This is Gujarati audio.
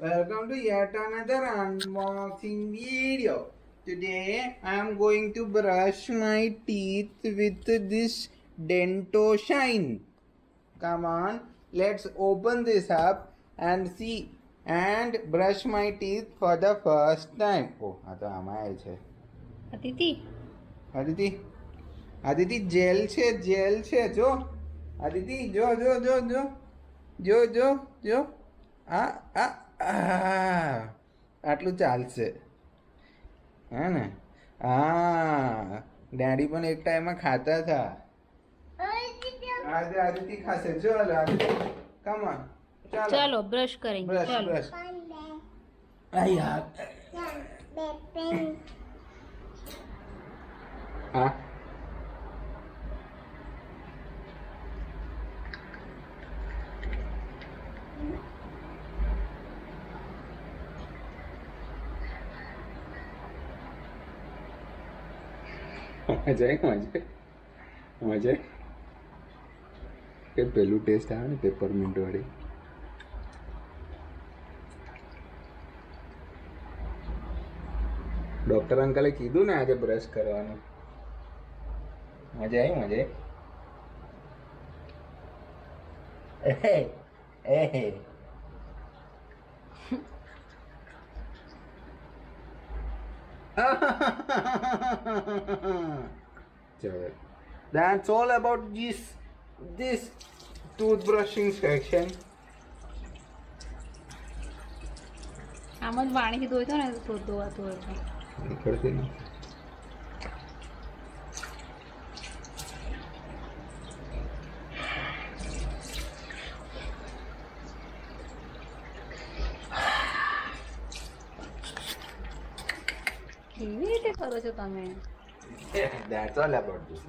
Welcome to yet another unboxing video. Today I am going to brush my teeth with this Dento Shine. Come on, let's open this up and see and brush my teeth for the first time. Oh, આ તો આમાં આવે છે. આદિતિ જેલ છે જો. આદિતિ જો આટલું ચાલશે હે ને હા ડેડી પણ એક ટાઈમમાં ખાતા હતા આજે આદિતિ ખાશે ચલો આદિતિ કમ ઓન चलो ब्रश करेंगे બ્રશ चलो બ્રશ આયા હા મજા કે પેલું ટેસ્ટ આવે ને પેપરમિન્ટ વાળી ડોક્ટર અંકલે કીધું ને આજે બ્રશ કરવાનું મજા આવી ચલો that's all about this toothbrushing section. આમ જ પાણીથી ધોઈતો ને તો ધોવાતું હોય તો નીકળતી ને કેવી રીતે કરો છો તમે that's all about this.